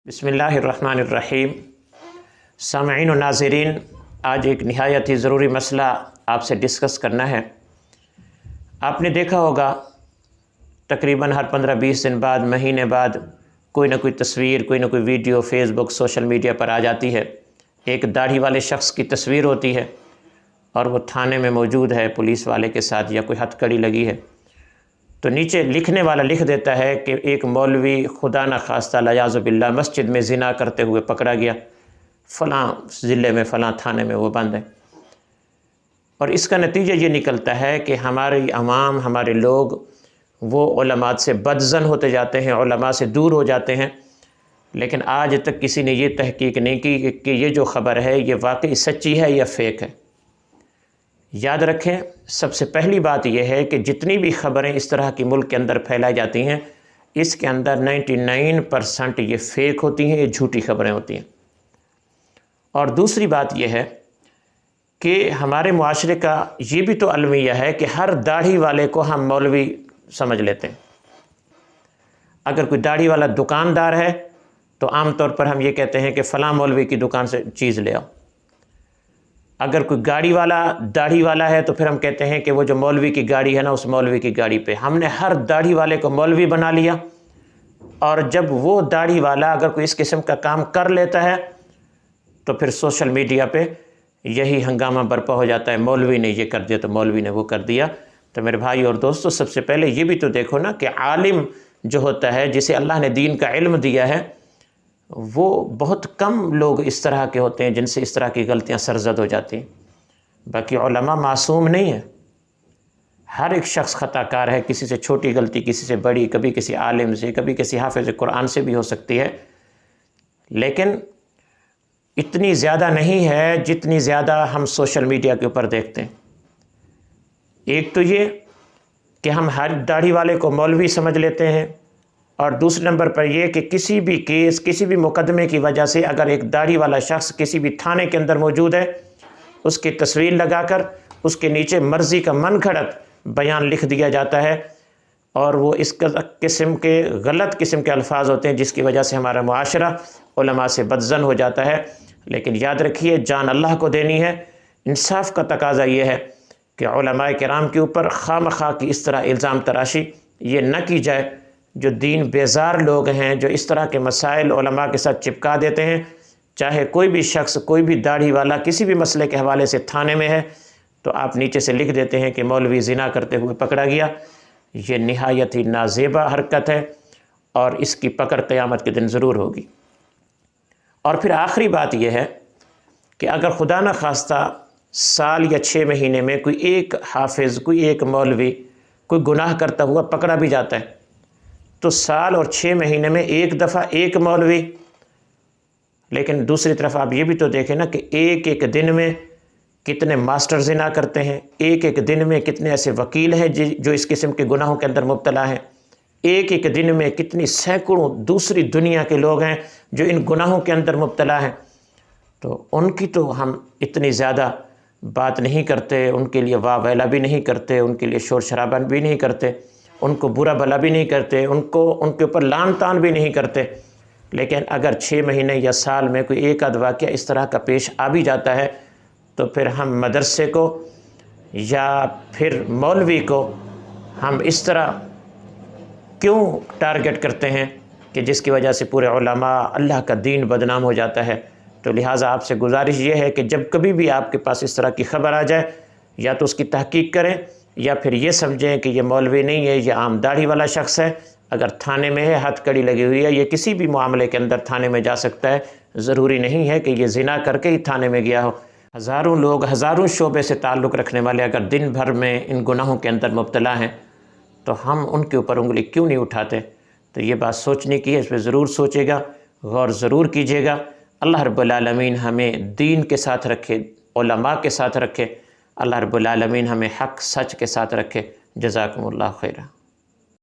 بسم اللہ الرحمن الرحیم۔ سامعین و ناظرین، آج ایک نہایت ہی ضروری مسئلہ آپ سے ڈسکس کرنا ہے۔ آپ نے دیکھا ہوگا تقریباً ہر 15-20 دن بعد، مہینے بعد کوئی نہ کوئی تصویر، کوئی نہ کوئی ویڈیو فیس بک، سوشل میڈیا پر آ جاتی ہے۔ ایک داڑھی والے شخص کی تصویر ہوتی ہے اور وہ تھانے میں موجود ہے پولیس والے کے ساتھ، یا کوئی ہتھ کڑی لگی ہے، تو نیچے لکھنے والا لکھ دیتا ہے کہ ایک مولوی خدا نہ خواستہ والعیاذ باللہ مسجد میں زنا کرتے ہوئے پکڑا گیا، فلاں ضلع میں فلاں تھانے میں وہ بند ہے۔ اور اس کا نتیجہ یہ نکلتا ہے کہ ہماری عوام، ہمارے لوگ وہ علماء سے بدظن ہوتے جاتے ہیں، علماء سے دور ہو جاتے ہیں۔ لیکن آج تک کسی نے یہ تحقیق نہیں کی کہ یہ جو خبر ہے یہ واقعی سچی ہے یا فیک ہے۔ یاد رکھیں، سب سے پہلی بات یہ ہے کہ جتنی بھی خبریں اس طرح کی ملک کے اندر پھیلائی جاتی ہیں، اس کے اندر 99% یہ فیک ہوتی ہیں، یہ جھوٹی خبریں ہوتی ہیں۔ اور دوسری بات یہ ہے کہ ہمارے معاشرے کا یہ بھی تو المیہ ہے کہ ہر داڑھی والے کو ہم مولوی سمجھ لیتے ہیں۔ اگر کوئی داڑھی والا دکاندار ہے تو عام طور پر ہم یہ کہتے ہیں کہ فلاں مولوی کی دکان سے چیز لے آؤ۔ اگر کوئی گاڑی والا داڑھی والا ہے تو پھر ہم کہتے ہیں کہ وہ جو مولوی کی گاڑی ہے نا، اس مولوی کی گاڑی پہ ہم نے ہر داڑھی والے کو مولوی بنا لیا۔ اور جب وہ داڑھی والا اگر کوئی اس قسم کا کام کر لیتا ہے تو پھر سوشل میڈیا پہ یہی ہنگامہ برپا ہو جاتا ہے، مولوی نے یہ کر دیا تو مولوی نے وہ کر دیا۔ تو میرے بھائی اور دوستو، سب سے پہلے یہ بھی تو دیکھو نا کہ عالم جو ہوتا ہے، جسے اللہ نے دین کا علم دیا ہے، وہ بہت کم لوگ اس طرح کے ہوتے ہیں جن سے اس طرح کی غلطیاں سرزد ہو جاتی ہیں۔ باقی علماء معصوم نہیں ہیں، ہر ایک شخص خطا کار ہے، کسی سے چھوٹی غلطی، کسی سے بڑی، کبھی کسی عالم سے، کبھی کسی حافظ قرآن سے بھی ہو سکتی ہے، لیکن اتنی زیادہ نہیں ہے جتنی زیادہ ہم سوشل میڈیا کے اوپر دیکھتے ہیں۔ ایک تو یہ کہ ہم ہر داڑھی والے کو مولوی سمجھ لیتے ہیں، اور دوسرے نمبر پر یہ کہ کسی بھی کیس، کسی بھی مقدمے کی وجہ سے اگر ایک داڑھی والا شخص کسی بھی تھانے کے اندر موجود ہے، اس کی تصویر لگا کر اس کے نیچے مرضی کا من گھڑت بیان لکھ دیا جاتا ہے، اور وہ اس قسم کے غلط قسم کے الفاظ ہوتے ہیں جس کی وجہ سے ہمارا معاشرہ علماء سے بدظن ہو جاتا ہے۔ لیکن یاد رکھیے، جان اللہ کو دینی ہے۔ انصاف کا تقاضا یہ ہے کہ علماء کرام کے اوپر خواہ مخواہ کی اس طرح الزام تراشی یہ نہ کی جائے۔ جو دین بیزار لوگ ہیں، جو اس طرح کے مسائل علماء کے ساتھ چپکا دیتے ہیں، چاہے کوئی بھی شخص، کوئی بھی داڑھی والا کسی بھی مسئلے کے حوالے سے تھانے میں ہے، تو آپ نیچے سے لکھ دیتے ہیں کہ مولوی زنا کرتے ہوئے پکڑا گیا۔ یہ نہایت ہی نازیبا حرکت ہے، اور اس کی پکڑ قیامت کے دن ضرور ہوگی۔ اور پھر آخری بات یہ ہے کہ اگر خدا نہ خواستہ سال یا 6 مہینے میں کوئی ایک حافظ، کوئی ایک مولوی کوئی گناہ کرتا ہوا پکڑا بھی جاتا ہے، تو سال اور 6 مہینے میں ایک دفعہ ایک مولوی۔ لیکن دوسری طرف آپ یہ بھی تو دیکھیں نا کہ ایک ایک دن میں کتنے ماسٹر زنا کرتے ہیں، ایک ایک دن میں کتنے ایسے وکیل ہیں جو اس قسم کے گناہوں کے اندر مبتلا ہیں، ایک ایک دن میں کتنی سینکڑوں دوسری دنیا کے لوگ ہیں جو ان گناہوں کے اندر مبتلا ہیں۔ تو ان کی تو ہم اتنی زیادہ بات نہیں کرتے، ان کے لیے واہ ویلا بھی نہیں کرتے، ان کے لیے شور شرابہ بھی نہیں کرتے، ان کو برا بھلا بھی نہیں کرتے، ان کے اوپر لعن طعن بھی نہیں کرتے۔ لیکن اگر 6 مہینے یا سال میں کوئی ایک آدھ واقعہ اس طرح کا پیش آ بھی جاتا ہے، تو پھر ہم مدرسے کو یا پھر مولوی کو ہم اس طرح کیوں ٹارگٹ کرتے ہیں کہ جس کی وجہ سے پورے علماء، اللہ کا دین بدنام ہو جاتا ہے۔ تو لہٰذا آپ سے گزارش یہ ہے کہ جب کبھی بھی آپ کے پاس اس طرح کی خبر آ جائے، یا تو اس کی تحقیق کریں، یا پھر یہ سمجھیں کہ یہ مولوی نہیں ہے، یہ عام داڑھی والا شخص ہے۔ اگر تھانے میں ہے، ہتھ کڑی لگی ہوئی ہے، یہ کسی بھی معاملے کے اندر تھانے میں جا سکتا ہے، ضروری نہیں ہے کہ یہ زنا کر کے ہی تھانے میں گیا ہو۔ ہزاروں لوگ، ہزاروں شعبے سے تعلق رکھنے والے اگر دن بھر میں ان گناہوں کے اندر مبتلا ہیں، تو ہم ان کے اوپر انگلی کیوں نہیں اٹھاتے؟ تو یہ بات سوچنے کی ہے، اس پہ ضرور سوچے گا، غور ضرور کیجیے گا۔ اللہ رب العالمین ہمیں دین کے ساتھ رکھے، علماء کے ساتھ رکھے، اللہ رب العالمین ہمیں حق سچ کے ساتھ رکھے۔ جزاکم اللہ خیرہ۔